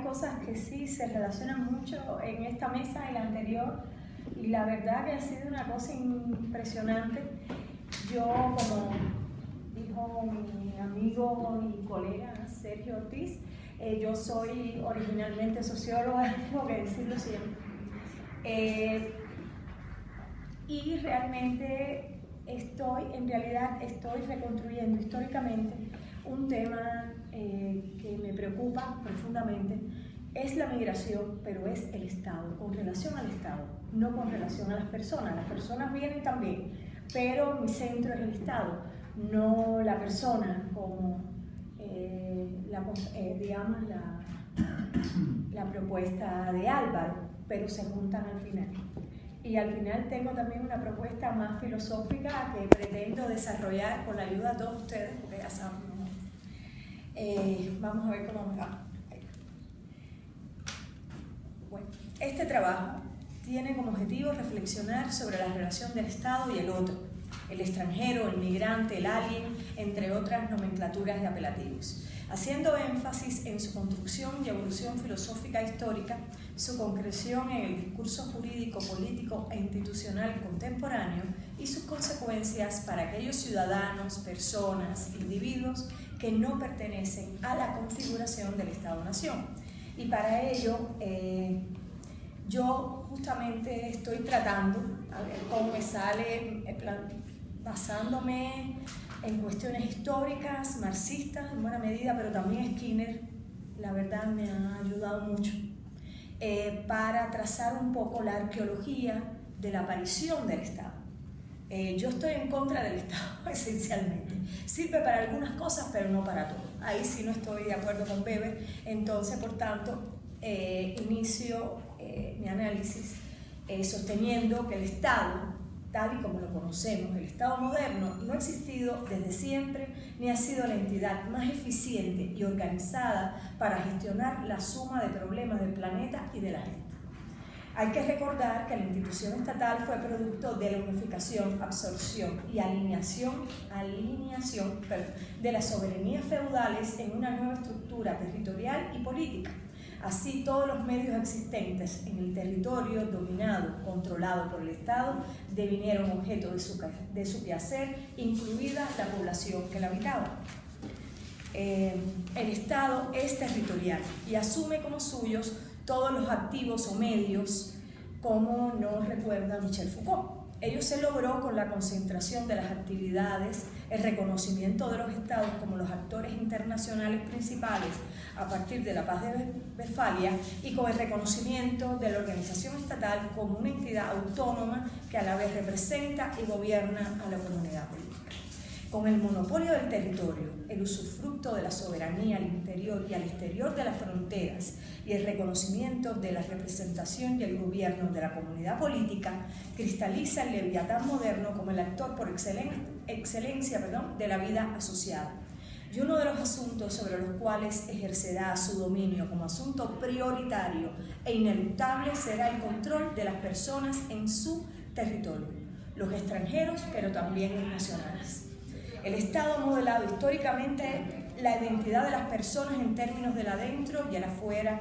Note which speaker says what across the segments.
Speaker 1: cosas que sí se relacionan mucho en esta mesa y la anterior, y la verdad que ha sido una cosa impresionante. Yo, como dijo mi amigo y colega Sergio Ortiz, yo soy originalmente socióloga, tengo que decirlo siempre. Y realmente en realidad estoy reconstruyendo históricamente un tema que me preocupa profundamente. Es la migración, pero es el Estado, con relación al Estado, no con relación a las personas. Las personas vienen también, pero mi centro es el Estado, no la persona como, digamos, la propuesta de Álvaro, pero se juntan al final. Y al final tengo también una propuesta más filosófica que pretendo desarrollar con la ayuda de todos ustedes, porque ya saben, vamos a ver cómo me va. Bueno, este trabajo tiene como objetivo reflexionar sobre la relación del Estado y el otro, el extranjero, el migrante, el alien, entre otras nomenclaturas de apelativos, haciendo énfasis en su construcción y evolución filosófica e histórica, su concreción en el discurso jurídico, político e institucional contemporáneo y sus consecuencias para aquellos ciudadanos, personas, individuos que no pertenecen a la configuración del Estado-Nación. Y para ello, yo justamente estoy tratando, a ver cómo me sale, basándome en cuestiones históricas, marxistas en buena medida, pero también Skinner, la verdad, me ha ayudado mucho para trazar un poco la arqueología de la aparición del Estado. Yo estoy en contra del Estado, esencialmente. Sirve para algunas cosas, pero no para todo. Ahí sí no estoy de acuerdo con Weber. Entonces, por tanto, inicio mi análisis sosteniendo que el Estado, tal y como lo conocemos, el Estado moderno, no ha existido desde siempre ni ha sido la entidad más eficiente y organizada para gestionar la suma de problemas del planeta y de la gente. Hay que recordar que la institución estatal fue producto de la unificación, absorción y alineación de las soberanías feudales en una nueva estructura territorial y política. Así, todos los medios existentes en el territorio dominado, controlado por el Estado, devinieron objeto de su quehacer, incluida la población que la habitaba. El Estado es territorial y asume como suyos todos los activos o medios, como nos recuerda Michel Foucault. Ello se logró con la concentración de las actividades, el reconocimiento de los estados como los actores internacionales principales a partir de la Paz de Westfalia y con el reconocimiento de la organización estatal como una entidad autónoma que a la vez representa y gobierna a la comunidad política. Con el monopolio del territorio, el usufructo de la soberanía al interior y al exterior de las fronteras y el reconocimiento de la representación y el gobierno de la comunidad política, cristaliza el leviatán moderno como el actor por excelencia de la vida asociada. Y uno de los asuntos sobre los cuales ejercerá su dominio como asunto prioritario e ineluctable será el control de las personas en su territorio, los extranjeros, pero también los nacionales. El Estado ha modelado históricamente la identidad de las personas en términos del adentro y el afuera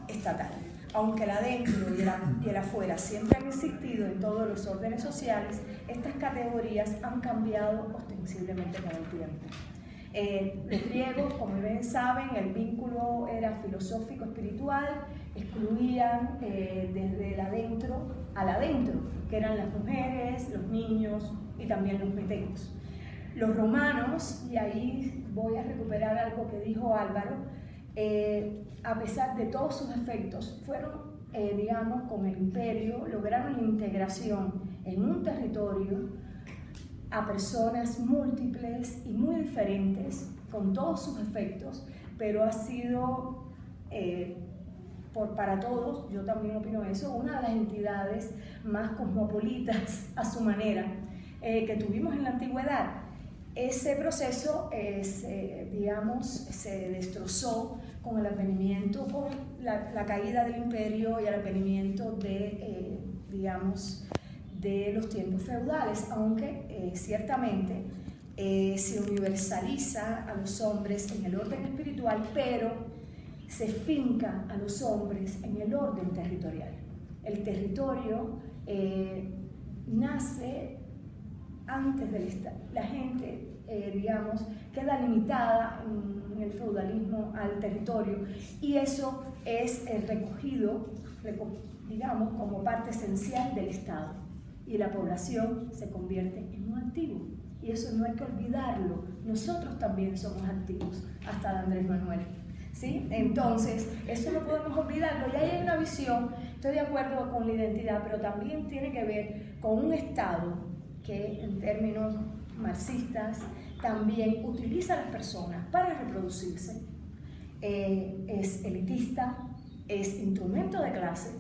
Speaker 1: estatal. Aunque el adentro y el afuera siempre han existido en todos los órdenes sociales, estas categorías han cambiado ostensiblemente con el tiempo. Los griegos, como bien saben, el vínculo era filosófico-espiritual, excluían desde el adentro al adentro, que eran las mujeres, los niños y también los metecos. Los romanos, y ahí voy a recuperar algo que dijo Álvaro, a pesar de todos sus efectos, fueron, digamos, con el imperio, lograron la integración en un territorio a personas múltiples y muy diferentes, con todos sus efectos, pero ha sido, para todos, yo también opino eso, una de las entidades más cosmopolitas a su manera que tuvimos en la antigüedad. Ese proceso, se destrozó con el advenimiento, con la caída del imperio y el advenimiento de los tiempos feudales, aunque ciertamente se universaliza a los hombres en el orden espiritual, pero se finca a los hombres en el orden territorial. El territorio nace antes del Estado. La gente, digamos, queda limitada en el feudalismo al territorio, y eso es recogido, digamos, como parte esencial del Estado, y la población se convierte en un activo, y eso no hay que olvidarlo. Nosotros también somos activos, hasta de Andrés Manuel, ¿sí? Entonces, eso no podemos olvidarlo. Y ahí hay una visión, estoy de acuerdo con la identidad, pero también tiene que ver con un Estado que, en términos marxistas, también utiliza a las personas para reproducirse, es elitista, es instrumento de clase,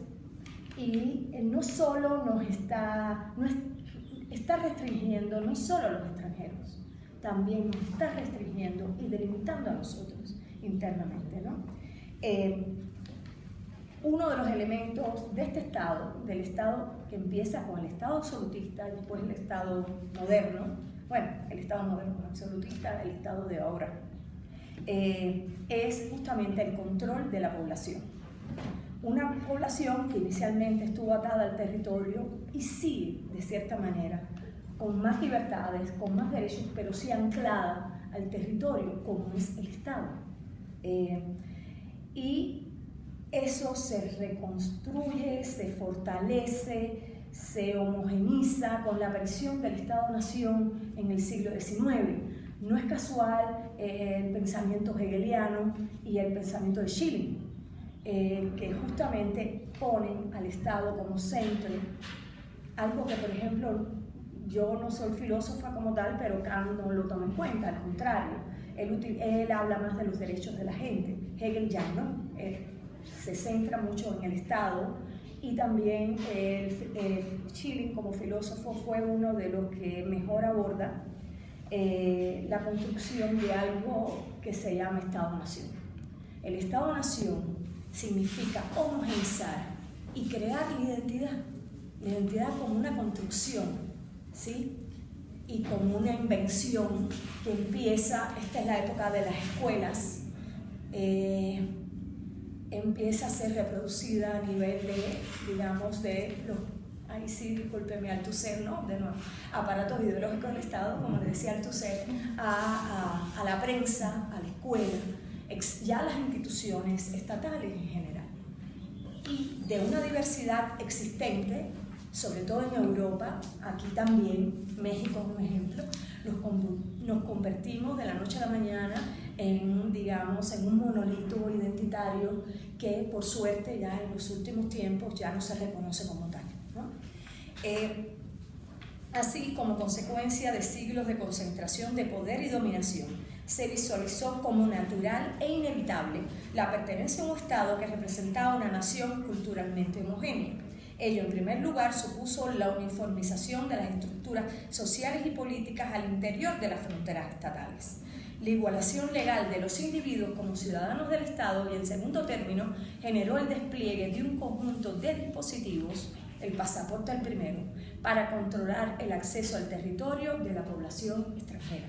Speaker 1: y no solo está restringiendo no solo a los extranjeros, también nos está restringiendo y delimitando a nosotros internamente, ¿no? Uno de los elementos de este Estado, del Estado que empieza con el Estado absolutista y después el Estado moderno, bueno, el Estado moderno absolutista, el Estado de ahora, es justamente el control de la población. Una población que inicialmente estuvo atada al territorio y sí, de cierta manera, con más libertades, con más derechos, pero sí anclada al territorio, como es el Estado. Y eso se reconstruye, se fortalece, se homogeniza con la aparición del Estado-Nación en el siglo XIX. No es casual el pensamiento hegeliano y el pensamiento de Schelling, que justamente ponen al Estado como centro, algo que, por ejemplo, yo no soy filósofa como tal, pero Kant no lo toma en cuenta, al contrario, él habla más de los derechos de la gente. Hegel ya no, se centra mucho en el Estado, y también Schelling como filósofo fue uno de los que mejor aborda la construcción de algo que se llama Estado-Nación. El Estado-Nación significa homogeneizar y crear la identidad como una construcción, ¿sí? Y como una invención que empieza, esta es la época de las escuelas, empieza a ser reproducida a nivel de, digamos, de los, ahí sí, discúlpeme, Althusser, ¿no? De nuevo, aparatos ideológicos del Estado, como le decía Althusser, a la prensa, a la escuela, ya las instituciones estatales en general. Y de una diversidad existente, sobre todo en Europa, aquí también, México es un ejemplo, nos convertimos de la noche a la mañana en, digamos, en un monolito identitario que, por suerte, ya en los últimos tiempos ya no se reconoce como tal, ¿no? Así, como consecuencia de siglos de concentración de poder y dominación, se visualizó como natural e inevitable la pertenencia a un Estado que representaba una nación culturalmente homogénea. Ello, en primer lugar, supuso la uniformización de las estructuras sociales y políticas al interior de las fronteras estatales, la igualación legal de los individuos como ciudadanos del Estado, y, en segundo término, generó el despliegue de un conjunto de dispositivos, el pasaporte al primero, para controlar el acceso al territorio de la población extranjera.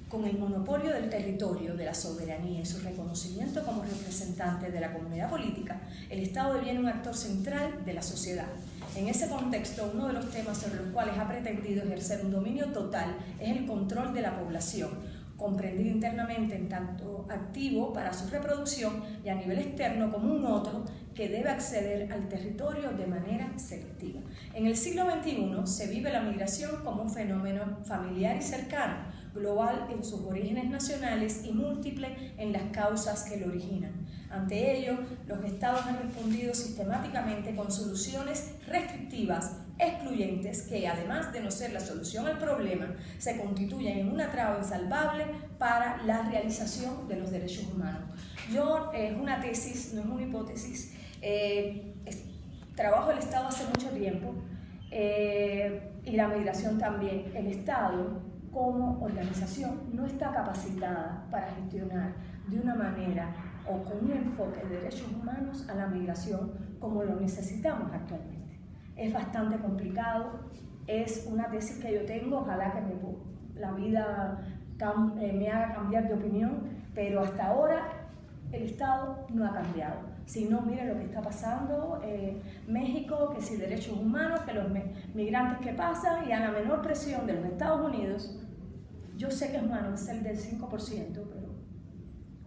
Speaker 1: Con el monopolio del territorio, de la soberanía y su reconocimiento como representante de la comunidad política, el Estado deviene un actor central de la sociedad. En ese contexto, uno de los temas sobre los cuales ha pretendido ejercer un dominio total es el control de la población, comprendido internamente en tanto activo para su reproducción y a nivel externo como un otro que debe acceder al territorio de manera selectiva. En el siglo XXI se vive la migración como un fenómeno familiar y cercano, global en sus orígenes nacionales y múltiple en las causas que lo originan. Ante ello, los Estados han respondido sistemáticamente con soluciones restrictivas, excluyentes, que, además de no ser la solución al problema, se constituyen en una traba insalvable para la realización de los derechos humanos. Yo, es una tesis, no es una hipótesis, trabajo el Estado hace mucho tiempo, y la migración también. El Estado, como organización, no está capacitada para gestionar de una manera o con un enfoque de derechos humanos a la migración como lo necesitamos actualmente. Es bastante complicado, es una tesis que yo tengo, ojalá que la vida me haga cambiar de opinión, pero hasta ahora El Estado no ha cambiado. Si no, mire lo que está pasando en México, que si derechos humanos, que los migrantes que pasan y a la menor presión de los Estados Unidos. Yo sé que es humano, es el del 5%, pero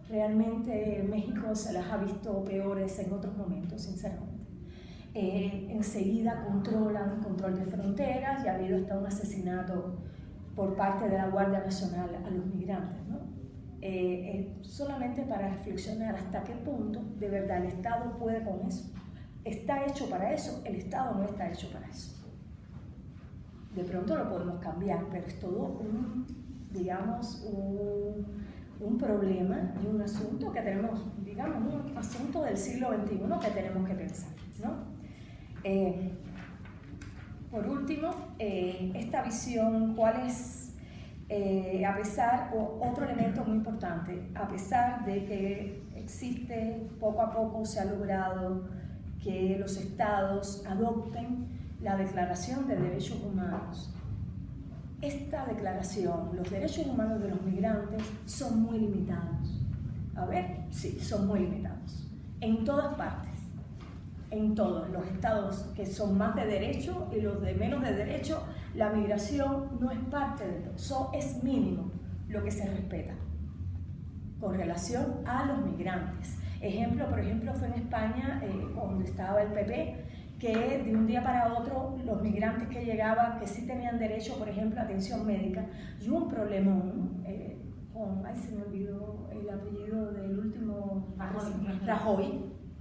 Speaker 1: realmente México se las ha visto peores en otros momentos, sinceramente. Enseguida controlan control de fronteras y ha habido hasta un asesinato por parte de la Guardia Nacional a los migrantes, ¿no? Solamente para reflexionar hasta qué punto de verdad el Estado puede con eso. ¿Está hecho para eso? El Estado no está hecho para eso. De pronto lo podemos cambiar, pero es todo digamos, un problema y un asunto que tenemos, digamos, un asunto del siglo XXI que tenemos que pensar, ¿no? Por último, esta visión, ¿cuál es? A pesar, otro elemento muy importante, a pesar de que existe, poco a poco se ha logrado que los estados adopten la Declaración de Derechos Humanos. Esta declaración, los derechos humanos de los migrantes, son muy limitados. A ver, sí, son muy limitados. En todas partes, en todos los estados que son más de derecho y los de menos de derecho, la migración no es parte de todo, eso es mínimo lo que se respeta con relación a los migrantes. Ejemplo, por ejemplo, fue en España, donde estaba el PP, que de un día para otro los migrantes que llegaban, que sí tenían derecho, por ejemplo, a atención médica, y hubo un problemón con, ay, se me olvidó el apellido del último,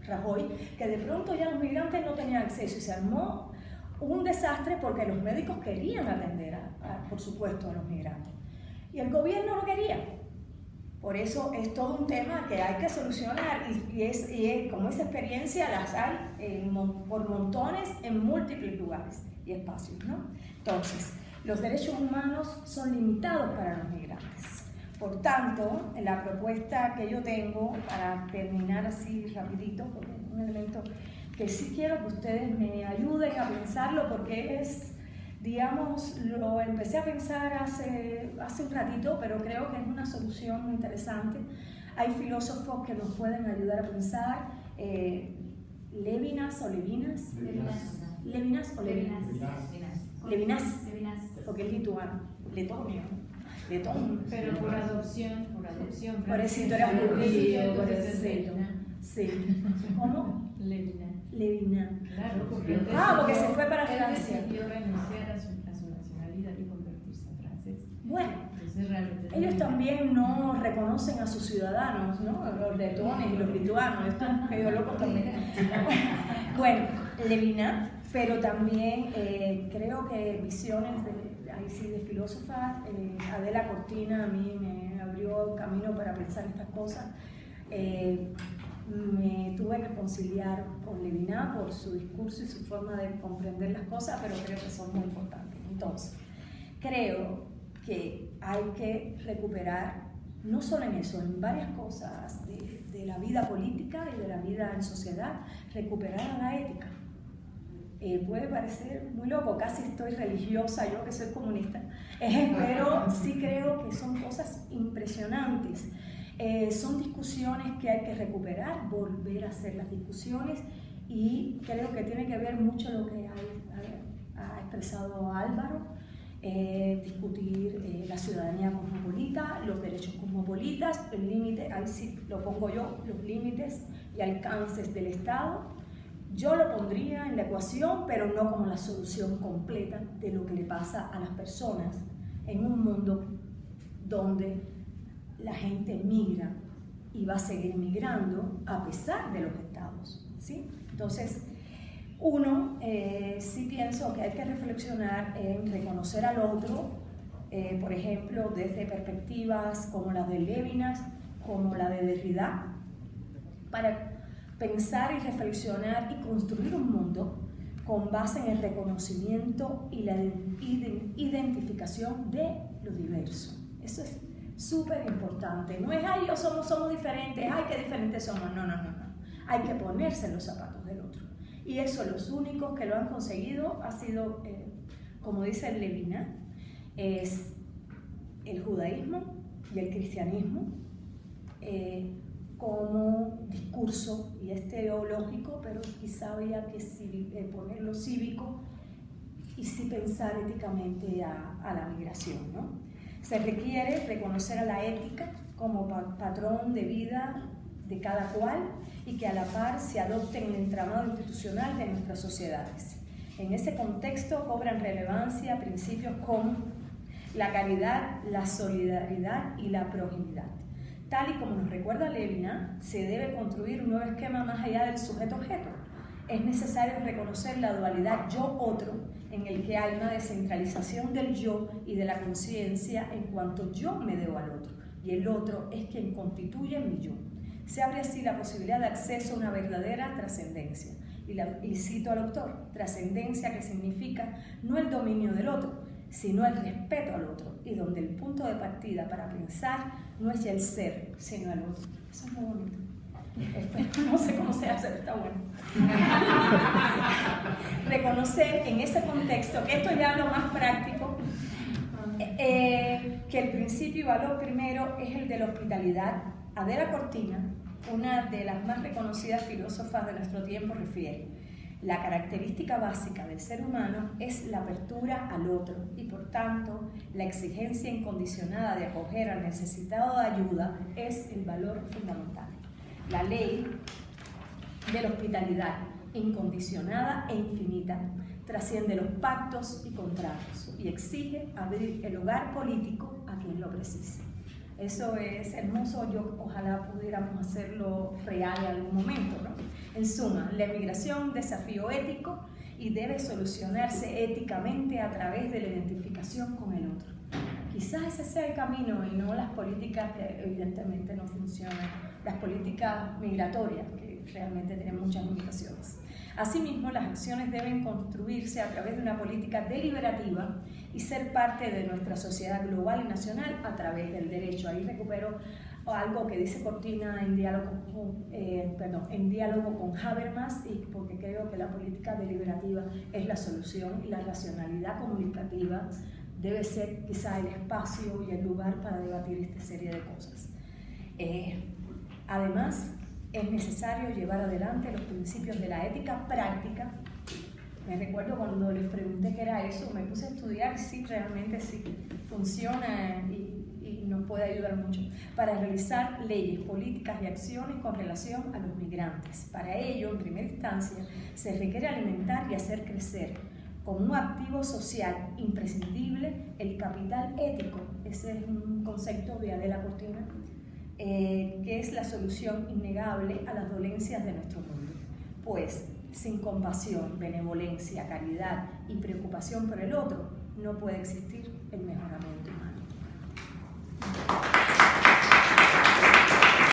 Speaker 1: Rajoy, que de pronto ya los migrantes no tenían acceso y se armó un desastre porque los médicos querían atender, por supuesto, a los migrantes. Y el gobierno no quería. Por eso es todo un tema que hay que solucionar y como esa experiencia las hay por montones en múltiples lugares y espacios, ¿no? Entonces, los derechos humanos son limitados para los migrantes. Por tanto, la propuesta que yo tengo, para terminar así rapidito, porque es un elemento que sí quiero que ustedes me ayuden a pensarlo, porque es, digamos, lo empecé a pensar hace un ratito, pero creo que es una solución muy interesante. Hay filósofos que nos pueden ayudar a pensar, Levinas, porque es lituano, letón.
Speaker 2: Pero por adopción.
Speaker 1: Por eso tú eras judío, por eso. Sí. ¿Cómo? Levinas.
Speaker 2: Claro,
Speaker 1: porque se fue para Francia.
Speaker 2: Él decidió renunciar a su nacionalidad y convertirse en francés.
Speaker 1: Bueno,
Speaker 2: entonces,
Speaker 1: ellos también no reconocen a sus ciudadanos, ¿no? Los letones y los lituanos, están medio locos también. Bueno, Levinas, pero también creo que visiones de filósofa, Adela Cortina a mí me abrió camino para pensar estas cosas. Me tuve que conciliar con Levinas por su discurso y su forma de comprender las cosas, pero creo que son muy importantes. Entonces, creo que hay que recuperar, no solo en eso, en varias cosas de la vida política y de la vida en sociedad, recuperar la ética. Puede parecer muy loco, casi estoy religiosa, yo que soy comunista, pero sí creo que son cosas impresionantes. Son discusiones que hay que recuperar, volver a hacer las discusiones, y creo que tiene que ver mucho lo que ha expresado Álvaro, discutir la ciudadanía cosmopolita, los derechos cosmopolitas, el límite, ahí sí lo pongo yo, los límites y alcances del Estado. Yo lo pondría en la ecuación, pero no como la solución completa de lo que le pasa a las personas en un mundo donde la gente migra y va a seguir migrando a pesar de los estados, ¿sí? Entonces, sí pienso que hay que reflexionar en reconocer al otro, por ejemplo, desde perspectivas como la de Levinas, como la de Derrida, para pensar y reflexionar y construir un mundo con base en el reconocimiento y la identificación de lo diverso. Eso es súper importante. No es, ay, somos diferentes, ay, qué diferentes somos. No. Hay que ponerse en los zapatos del otro. Y eso, los únicos que lo han conseguido ha sido, como dice Levinas, es el judaísmo y el cristianismo. como discurso, y es teológico, pero quizá había que ponerlo cívico y sí pensar éticamente a la migración, ¿no? Se requiere reconocer a la ética como patrón de vida de cada cual y que a la par se adopte en el entramado institucional de nuestras sociedades. En ese contexto cobran relevancia principios como la caridad, la solidaridad y la proximidad. Tal y como nos recuerda Levinas, se debe construir un nuevo esquema más allá del sujeto-objeto. Es necesario reconocer la dualidad yo-otro, en el que hay una descentralización del yo y de la conciencia en cuanto yo me debo al otro, y el otro es quien constituye mi yo. Se abre así la posibilidad de acceso a una verdadera trascendencia. Y cito al autor, trascendencia que significa no el dominio del otro, sino el respeto al otro, y donde el punto de partida para pensar no es ya el ser, sino el otro. Eso es muy bonito. No sé cómo se hace, pero está bueno. Reconocer en ese contexto, que esto ya es lo más práctico, que el principio y valor primero es el de la hospitalidad. Adela Cortina, una de las más reconocidas filósofas de nuestro tiempo, refiere: la característica básica del ser humano es la apertura al otro y, por tanto, la exigencia incondicionada de acoger al necesitado de ayuda es el valor fundamental. La ley de la hospitalidad incondicionada e infinita trasciende los pactos y contratos y exige abrir el hogar político a quien lo precise. Eso es hermoso, ojalá pudiéramos hacerlo real en algún momento, ¿no? En suma, la emigración, desafío ético, y debe solucionarse éticamente a través de la identificación con el otro. Quizás ese sea el camino y no las políticas que evidentemente no funcionan, las políticas migratorias que realmente tienen muchas limitaciones. Asimismo, las acciones deben construirse a través de una política deliberativa y ser parte de nuestra sociedad global y nacional a través del derecho. Ahí recupero algo que dice Cortina en diálogo con Habermas, y porque creo que la política deliberativa es la solución y la racionalidad comunicativa debe ser quizá el espacio y el lugar para debatir esta serie de cosas. Además, es necesario llevar adelante los principios de la ética práctica. Me recuerdo cuando les pregunté qué era eso, me puse a estudiar, sí, realmente sí, funciona y nos puede ayudar mucho, para realizar leyes, políticas y acciones con relación a los migrantes. Para ello, en primera instancia, se requiere alimentar y hacer crecer como un activo social imprescindible el capital ético. Ese es un concepto de Adela Cortina, que es la solución innegable a las dolencias de nuestro mundo. Pues, sin compasión, benevolencia, caridad y preocupación por el otro, no puede existir el mejoramiento humano.